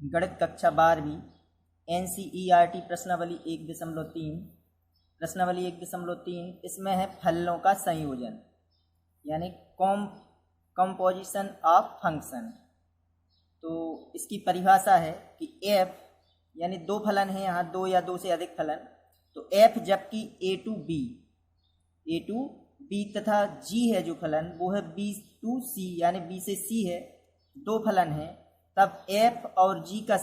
गणित कक्षा 12वीं NCERT प्रश्नावली 1.3 प्रश्नावली 1.3 इसमें है फलनों का संयोजन यानी कंपोजिशन ऑफ फंक्शन। तो इसकी परिभाषा है कि f यानी दो फलन हैं, यहाँ दो या दो से अधिक फलन, तो f जबकि a to b तथा g है जो फलन वो है b to c यानी b से c है, दो फलन हैं, तब f और g का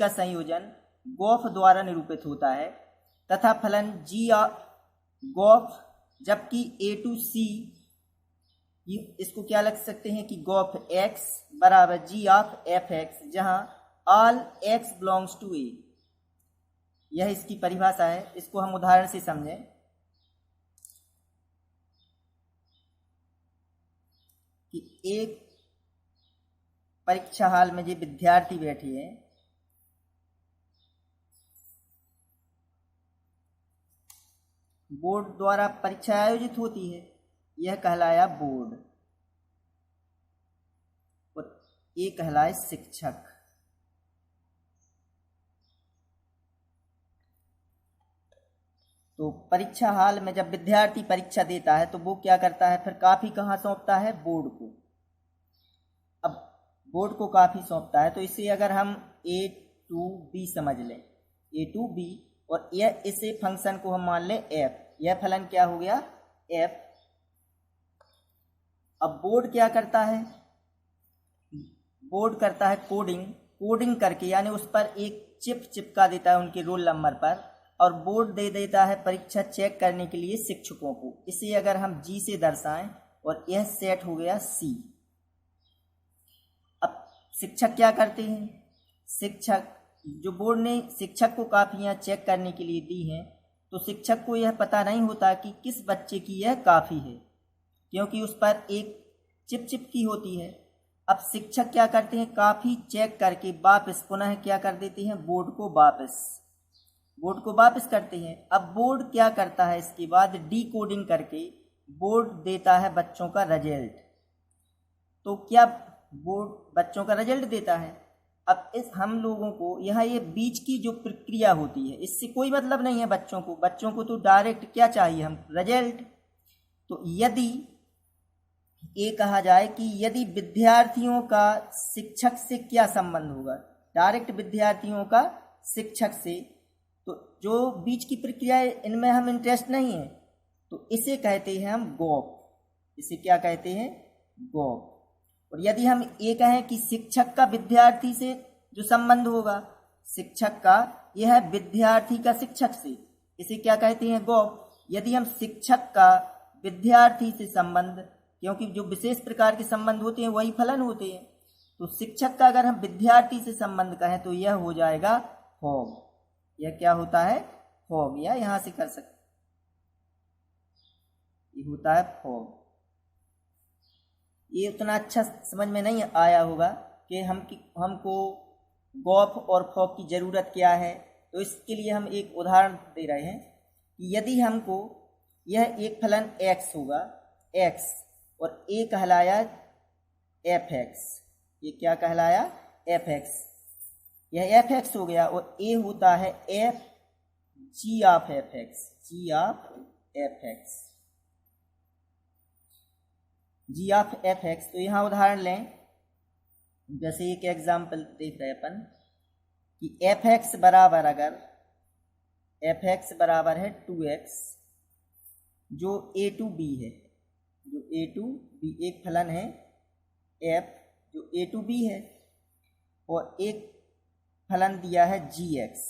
संयोजन गोफ द्वारा निरूपित होता है तथा फलन g गोफ जबकि a to c इसको क्या लिख सकते हैं कि गोफ x बराबर g ऑफ fx जहां all x belongs to a। यह इसकी परिभाषा है। इसको हम उदाहरण से समझें कि एक परीक्षा हाल में जो विद्यार्थी बैठे हैं, बोर्ड द्वारा परीक्षा आयोजित होती है, यह कहलाया बोर्ड और ये कहलाए शिक्षक। तो परीक्षा हाल में जब विद्यार्थी परीक्षा देता है तो वो क्या करता है, फिर काफी कहाँ सौंपता है, बोर्ड को। अब बोर्ड को काफी सौंपता है तो इसे अगर हम a to b समझ लें, a to b, और यह इसे फंक्शन को हम मान लें f, यह फलन क्या हो गया f। अब बोर्ड क्या करता है, बोर्ड करता है कोडिंग करके, यानी उस पर एक चिप चिपका देता है उनके रोल नंबर पर और बोर्ड दे देता है परीक्षा चेक करने के लिए शिक्षकों को। इसे अगर हम जी से दर्शाएं और यह सेट हो गया सी। अब शिक्षक क्या करते हैं, शिक्षक जो बोर्ड ने शिक्षक को काफियां चेक करने के लिए दी हैं, तो शिक्षक को यह पता नहीं होता कि किस बच्चे की यह काफी है, क्योंकि उस पर एक चिप चिपकी होती है। अब शिक्षक क्या करते हैं, काफी चेक करके वापस पुनः क्या कर देते हैं, बोर्ड को वापस करते हैं। अब बोर्ड क्या करता है, इसके बाद डिकोडिंग करके बोर्ड देता है बच्चों का रिजल्ट। तो क्या बोर्ड बच्चों का रिजल्ट देता है। अब इस हम लोगों को यहाँ ये बीच की जो प्रक्रिया होती है इससे कोई मतलब नहीं है बच्चों को तो डायरेक्ट क्या चाहिए, हम रिजल्ट। तो यदि ये कहा जाए कि यदि विद्यार्थियों का शिक्षक से क्या संबंध होगा, डायरेक्ट विद्यार्थियों का शिक्षक से, तो जो बीच की प्रक्रिया है इनमें हम इंटरेस्ट नहीं है, तो इसे कहते हैं हम गॉप। इसे क्या कहते हैं, गॉप। और यदि हम ये कहें कि शिक्षक का विद्यार्थी से जो संबंध होगा, शिक्षक का यह विद्यार्थी का शिक्षक से, इसे क्या कहते हैं, गॉप। यदि हम शिक्षक का विद्यार्थी से संबंध, क्योंकि जो विशेष प्रकार के संबंध होते हैं वही फलन होते हैं, तो शिक्षक का अगर हम विद्यार्थी से संबंध कहें तो यह हो जाएगा होग। यह क्या होता है, होग, या यहां से कर सकते, ये होता है होग। ये उतना अच्छा समझ में नहीं आया होगा कि हमको गॉफ और फॉग की जरूरत क्या है। तो इसके लिए हम एक उदाहरण दे रहे हैं कि यदि हमको यह एक फलन x होगा, x, और a कहलाया fx, ये क्या कहलाया, fx, यह fx हो गया, और a होता है f g of fx, g of fx, g of fx। तो यहाँ उदाहरण लें, जैसे एक एग्जाम्पल देख रहे अपन कि fx बराबर, अगर fx बराबर है 2x, जो a to b है, जो a to b एक फलन है f जो a to b है, और एक फलन दिया है gx,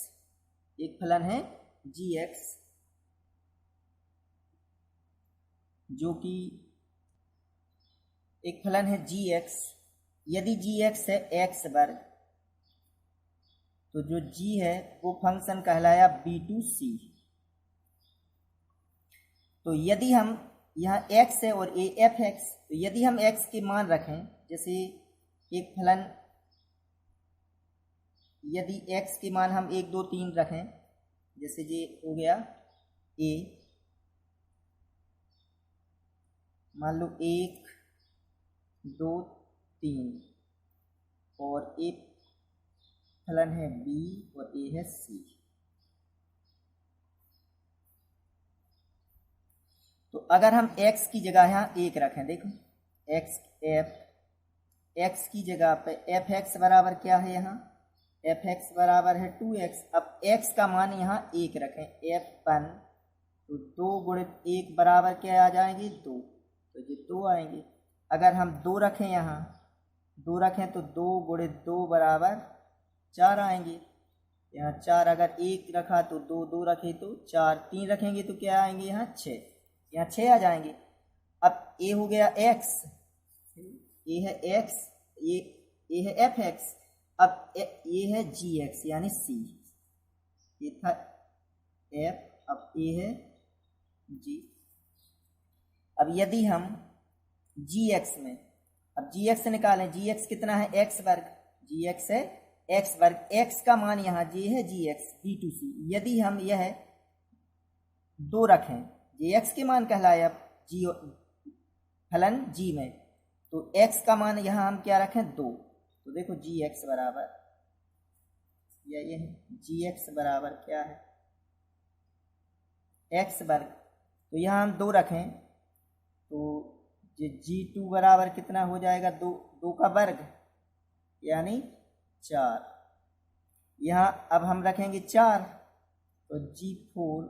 एक फलन है gx जो कि एक फलन है gx। यदि gx है x वर्ग, तो जो g है वो फंक्शन कहलाया b to c। तो यदि हम यहाँ x है और a fx, तो यदि हम x के मान रखें, जैसे एक फलन, यदि x के मान हम 1 2 3 रखें, जैसे ये हो गया a, मान लो 1 2 3, और एक फलन है बी और ए है सी। तो अगर हम x की जगह यहाँ 1 रखें, देखो x की जगह पे f(x) बराबर क्या है, यहाँ f(x) बराबर है 2x। अब x का मान यहाँ 1 रखें, f1 तो 2 गुणित 1 बराबर क्या आ जाएंगे 2, तो ये 2 आएंगे। अगर हम 2 रखें, यहाँ 2 रखें तो 2 गुणित 2 बराबर 4 आएंगे। यहाँ 4, अगर 1 रखा तो 2, 2 रखे तो 4, 3 रखेंगे तो क्या आएंगे यहाँ 6, यहाँ 6 आ जाएंगे। अब ए हो गया x, ये है x, ये है f(x), अब ये है gx यानी c, ये था f, अब ये है g। अब यदि हम gx में, अब gx निकालें, gx कितना है x वर्ग, gx है x वर्ग, x का मान यहाँ j है gx b2c। यदि हम यह 2 रखें, jx के मान कहलाया g फलन g में, तो x का मान यहाँ हम क्या रखें 2, तो देखो gx बराबर, या ये है gx बराबर क्या है x वर्ग, तो यहाँ हम 2 रखें तो ये g2 बराबर कितना हो जाएगा 2, 2 का वर्ग यानी 4। यहाँ अब हम रखेंगे 4, तो g4,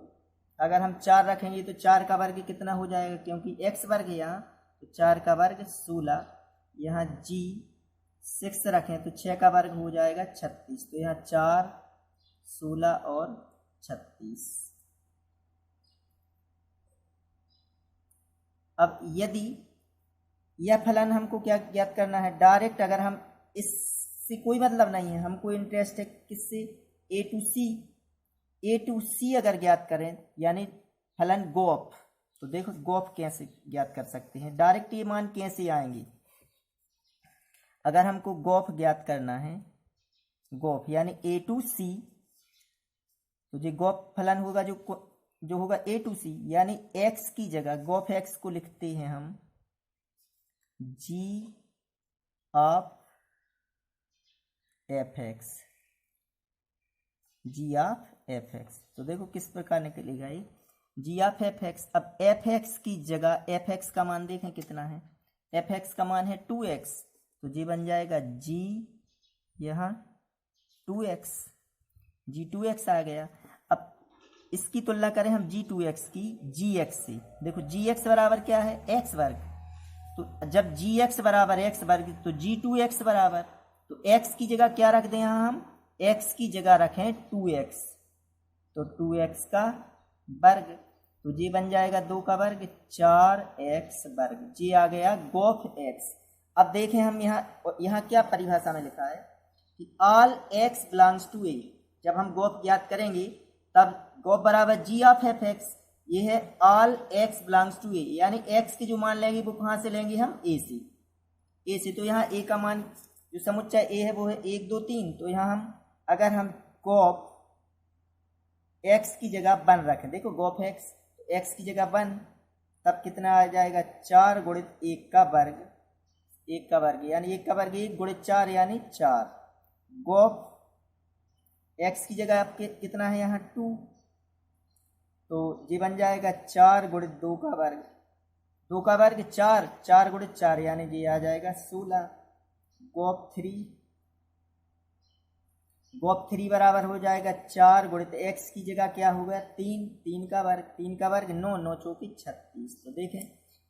अगर हम 4 रखेंगे तो 4 का वर्ग कितना हो जाएगा, क्योंकि x वर्ग है यहाँ, तो 4 का वर्ग 16। यहाँ g6 रखें तो 6 का वर्ग हो जाएगा 36, तो यहाँ 4, 16 और 36। अब यदि यह फलन हमको क्या ज्ञात करना है डायरेक्ट, अगर हम इससे कोई मतलब नहीं है, हमको इंटरेस्ट है किससे, ए टू सी अगर ज्ञात करें, यानी फलन गोफ, तो देखो गोफ कैसे ज्ञात कर सकते हैं, डायरेक्ट ये मान कैसे आएंगे। अगर हमको गोफ ज्ञात करना है, गोफ यानी ए टू सी, तो ये गोफ फलन होगा जो होगा ए टू सी, यानी x की जगह गोफ x को लिखते हैं हम g of f(x), g of f(x), तो देखो किस प्रकार निकलेगा ये g ऑफ f(x). अब f(x) की जगह f(x) का मान देखें कितना है, f(x) का मान है 2x, तो जी बन जाएगा g यहाँ 2x, g2x आ गया। अब इसकी तुलना करें हम g2x की gx से, देखो gx बराबर क्या है x वर्ग, तो जब gx बराबर x वर्ग तो g2x बराबर, तो x की जगह क्या रख दें, यहाँ हम x की जगह रखें 2x, तो 2x का वर्ग, तो जी बन जाएगा 2 का वर्ग 4x वर्ग, जी आ गया गोफ x। अब देखें हम यहाँ क्या परिभाषा में लिखा है कि all x belongs to a, जब हम गोफ ज्ञात करेंगे तब गोफ बराबर g ऑफ f(x), ये है all x belongs to a, यानी x के जो मान लेंगे वो कहाँ से लेंगे हम a से, तो यहाँ a का मान जो समुच्चय a है वो है 1 2 3, तो यहाँ हम अगर हम गोफ x की जगह 1 रखें, देखो गोफ x, तो x की जगह 1, तब कितना आ जाएगा 4 गुणित 1 का वर्ग, 1 का वर्ग यानी 1 का वर्ग 1 गुणित 4 यानी 4। गोफ x की जगह आपके कितना है यहाँ 2, तो ये बन जाएगा 4 गुणित 2 का वर्ग, 2 का वर्ग 4, 4 गुणित 4 यानी ये आ जाएगा 16। गोफ 3 बराबर हो जाएगा 4 गुणित x की जगह क्या होगा 3, 3 का वर्ग, 3 का वर्ग 9, 9 चौकी 36, तो देखें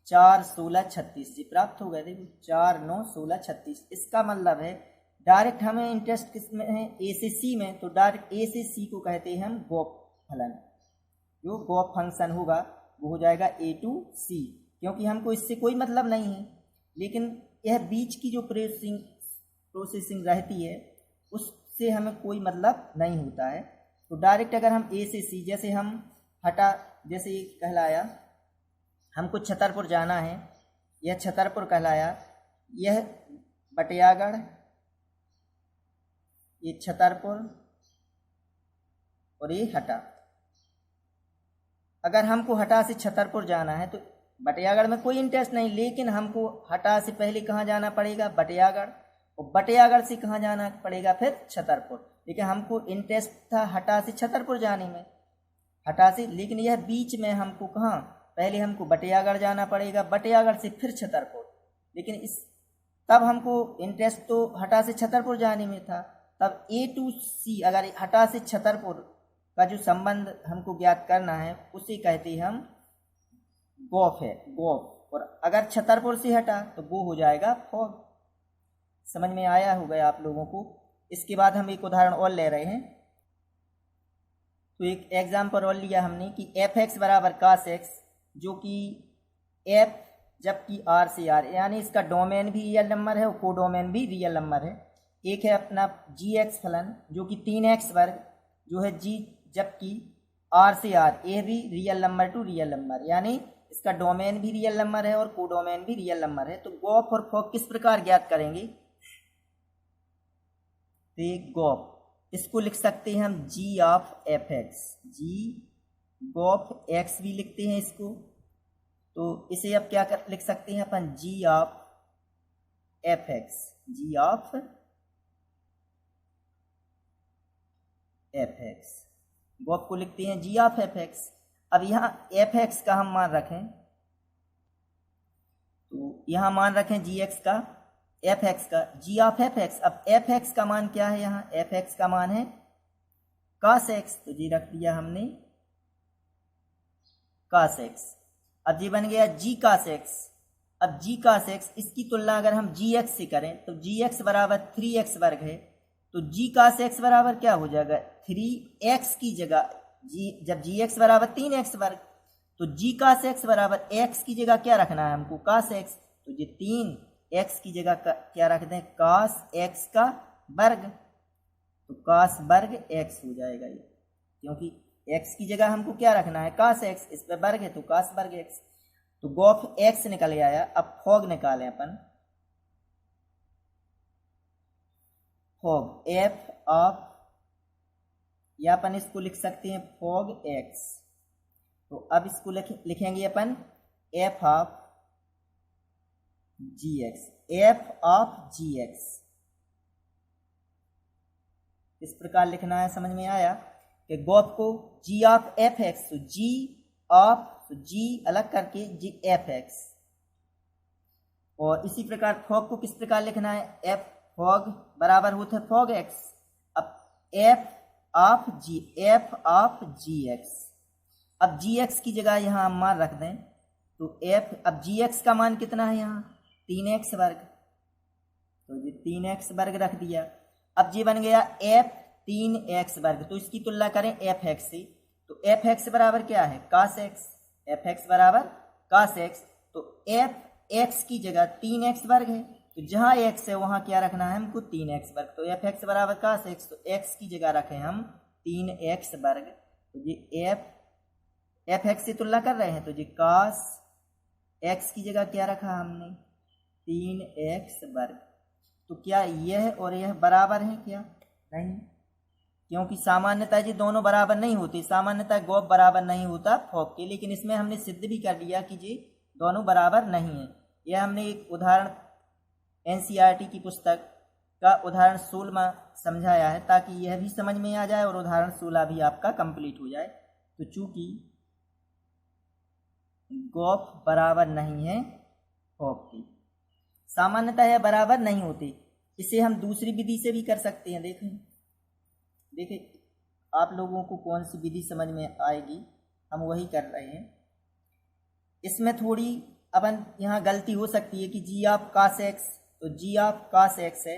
4 16 36 जी प्राप्त हो गया, देखो 4 9 16 36। इसका मतलब है डायरेक्ट हमें इंटरेस्ट किस में है ए से सी में, तो डायरेक्ट ए से सी को कहते हैं हम गोफ फलन, जो गोफ फंक्शन होगा वो हो जाएगा ए टू सी, क्योंकि हमको इससे कोई मतलब नहीं है, लेकिन यह बीच की जो प्रोसेसिंग रहती है उससे हमें कोई मतलब नहीं होता है। तो डायरेक्ट अगर हम ए से सी, जैसे हम हटा, जैसे ये कहलाया हमको छतरपुर जाना है, यह छतरपुर कहलाया, यह बटियागढ़, ये छतरपुर और ये हटा। अगर हमको हटा से छतरपुर जाना है तो बटियागढ़ में कोई इंटरेस्ट नहीं, लेकिन हमको हटा से पहले कहाँ जाना पड़ेगा बटियागढ़, और बटियागढ़ से कहाँ जाना पड़ेगा फिर छतरपुर, लेकिन हमको इंटरेस्ट था हटा से छतरपुर जाने में, हटा से, लेकिन यह बीच में हमको कहाँ, पहले हमको बटियागढ़ जाना पड़ेगा, बटियागढ़ से फिर छतरपुर, लेकिन इस तब हमको इंटरेस्ट तो हटा से छतरपुर जाने में था। तब A to C अगर हटा से छतरपुर का जो संबंध हमको ज्ञात करना है उसे कहते हैं हम गॉफ है, गॉफ। और अगर छतरपुर से हटा तो वो हो जाएगा फॉग। समझ में आया होगा आप लोगों को। इसके बाद हम एक उदाहरण और ले रहे हैं। तो एक एग्जाम्पल और लिया हमने कि f(x) बराबर cos x, जो कि f जबकि r से r, यानी इसका डोमेन भी रियल नंबर है और कोडोमेन भी रियल नंबर है। एक है अपना gx फलन जो कि 3x वर्ग जो है g, जबकि r से r, ये भी real number two real number, यानी इसका डोमेन भी रियल नंबर है और कोडोमेन भी रियल नंबर है। तो गॉफ और फॉग किस प्रकार ज्ञात करेंगे? तो ये गॉफ, इसको लिख सकते हैं हम g ऑफ f(x), g गॉफ x भी लिखते हैं इसको। तो इसे अब क्या लिख सकते हैं अपन, g of f(x), g of f(x), गॉफ को लिखते हैं g ऑफ f(x). अब यहाँ f(x) का हम मान रखें, तो यहाँ मान रखें gx का, f(x) का, g ऑफ f(x). अब f(x) का मान क्या है? यहाँ f(x) का मान है cos x, तो जी रख दिया हमने cos x। अब जी बन गया g cos x। अब g cos x, इसकी तुलना अगर हम gx से करें तो gx बराबर 3x वर्ग है, तो g cos x बराबर क्या हो जाएगा? 3x की जगह जब gx बराबर 3x वर्ग, तो g cos x बराबर x की जगह क्या रखना है हमको? cos x। तो ये 3x की जगह क्या रख दें? cos x का वर्ग, तो cos वर्ग x हो जाएगा ये, क्योंकि x की जगह हमको क्या रखना है? cos x, इस पे वर्ग है तो cos वर्ग x। तो गॉफ x निकल आया। अब फॉग निकालें अपन, फॉग f ऑफ, या अपन इसको लिख सकते हैं फॉग x। तो अब इसको लिखेंगे अपन f of gx, f of gx। इस प्रकार लिखना है, समझ में आया? कि गॉफ को g ऑफ f(x), तो g ऑफ, तो g अलग करके g f(x), और इसी प्रकार फॉग को किस प्रकार लिखना है? f फॉग बराबर होता है फॉग x। अब f of g, f of gx। अब gx की जगह यहाँ हम मान रख दें, तो f, अब gx का मान कितना है यहाँ? 3x वर्ग, तो ये 3x वर्ग रख दिया। अब ये बन गया f 3x वर्ग, तो इसकी तुलना करें f(x) से, तो f(x) बराबर क्या है? cos x, f(x) बराबर cos x। तो f(x) की जगह 3x वर्ग है, तो जहाँ x है वहाँ क्या रखना है हमको? 3x वर्ग। तो f(x) बराबर cos x, तो x की जगह रखें हम 3x वर्ग। तो ये f(x) से तुलना कर रहे हैं, तो ये cos x की जगह क्या रखा हमने? 3x वर्ग। तो क्या यह और यह बराबर है क्या? नहीं, क्योंकि सामान्यतः ये दोनों बराबर नहीं होते। सामान्यतः गॉफ बराबर नहीं होता फॉग के, लेकिन इसमें हमने सिद्ध भी कर लिया कि ये दोनों बराबर नहीं है। यह हमने एक उदाहरण NCERT की पुस्तक का उदाहरण 16 समझाया है, ताकि यह भी समझ में आ जाए और उदाहरण 16 भी आपका कंप्लीट हो जाए। तो चूंकि गॉफ बराबर नहीं है फॉग की, सामान्यतः यह बराबर नहीं होते। इसे हम दूसरी विधि से भी कर सकते हैं। देखें आप लोगों को कौन सी विधि समझ में आएगी, हम वही कर रहे हैं। इसमें थोड़ी अपन यहाँ गलती हो सकती है कि g ऑफ cos x, तो g ऑफ cos x है,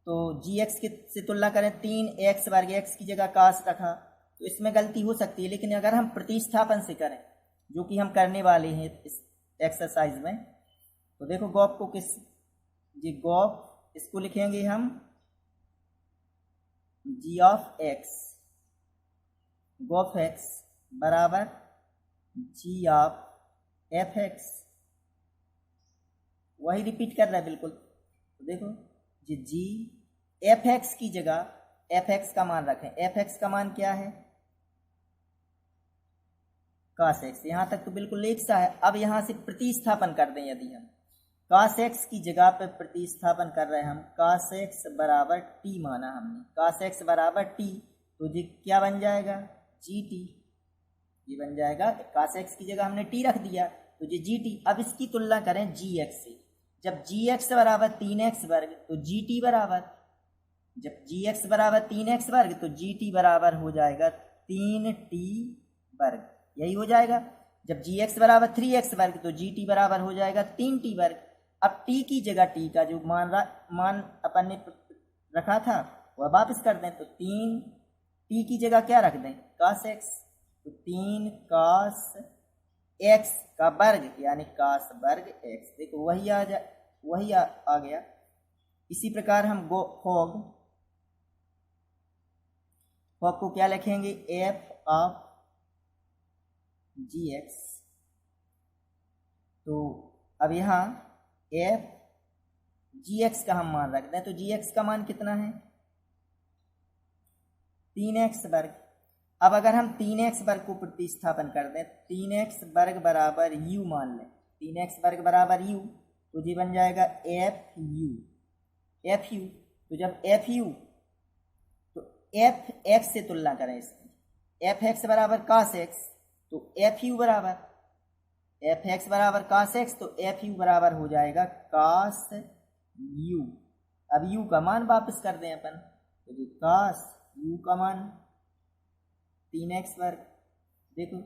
तो gx से तुलना करें 3x वर्ग, x की जगह cos रखा, तो इसमें गलती हो सकती है। लेकिन अगर हम प्रतिस्थापन से करें, जो कि हम करने वाले हैं इस एक्सरसाइज में, तो देखो गॉफ को किस, जी गॉफ, इसको लिखेंगे हम g ऑफ x, गॉफ x बराबर g ऑफ f(x), वही रिपीट कर रहा है बिल्कुल। तो देखो जी g f(x) की जगह f(x) का मान रखें। f(x) का मान क्या है? cos x। यहाँ तक तो बिल्कुल एक सा है। अब यहाँ से प्रतिस्थापन कर दें, यदि हम cos x की जगह पे प्रतिस्थापन कर रहे हैं हम। cos x बराबर t माना हमने। cos x बराबर t, तो ये क्या बन जाएगा? gt। ये बन जाएगा, cos x की जगह हमने t रख दिया तो ये gt। अब इसकी तुलना करें gx से। जब gx बराबर 3x वर्ग तो gt बराबर, जब gx बराबर 3x वर्ग तो gt बराबर हो जाएगा 3t वर्ग। यही हो जाएगा। जब gx बराबर 3x वर्ग तो gt बराबर हो जाएगा 3t वर्ग। अब t की जगह t का जो मान अपन ने रखा था वह वापस कर दें, तो 3t की जगह क्या रख दें? cos x। तो 3 cos x का वर्ग यानी cos वर्ग x। देखो वही आ गया। इसी प्रकार हम fog को क्या लिखेंगे? f of gx। तो अब यहाँ f gx का हम मान रख दें, तो gx का मान कितना है? 3x वर्ग। अब अगर हम 3x वर्ग को प्रतिस्थापन कर दें, 3x वर्ग बराबर u मान लें, 3x वर्ग बराबर u, तो ये बन जाएगा fu। तो जब fu, तो fx से तुलना करें इसकी। fx बराबर cos x, तो fu बराबर fx बराबर cos x, तो fu बराबर हो जाएगा cos u। अब u का मान वापस कर दें अपन, तो ये cos u का मान 3x वर्ग। देखो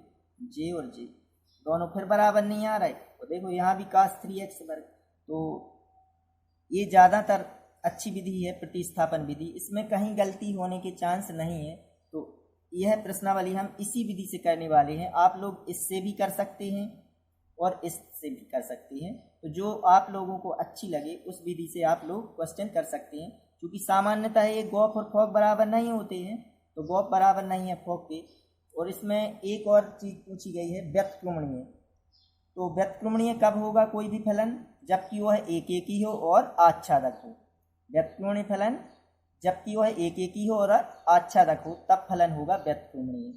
j और j दोनों फिर बराबर नहीं आ रहे, तो देखो यहाँ भी cos 3x वर्ग। तो ये ज़्यादातर अच्छी विधि है प्रतिस्थापन विधि, इसमें कहीं गलती होने के चांस नहीं है। तो यह प्रश्नावली हम इसी विधि से करने वाले हैं। आप लोग इससे भी कर सकते हैं और इससे भी कर सकते हैं, तो जो आप लोगों को अच्छी लगे उस विधि से आप लोग क्वेश्चन कर सकते हैं। क्योंकि सामान्यतः ये गॉफ और फॉग बराबर नहीं होते हैं, तो गॉफ बराबर नहीं है फॉग के। और इसमें एक और चीज़ पूछी गई है व्युत्क्रमणीय। तो व्युत्क्रमणीय कब होगा कोई भी फलन? जबकि वह एक एक ही हो और आच्छादक हो। व्युत्क्रमणीय फलन जबकि वह एक एक ही हो और आच्छादक हो, तब फलन होगा व्युत्क्रमणीय।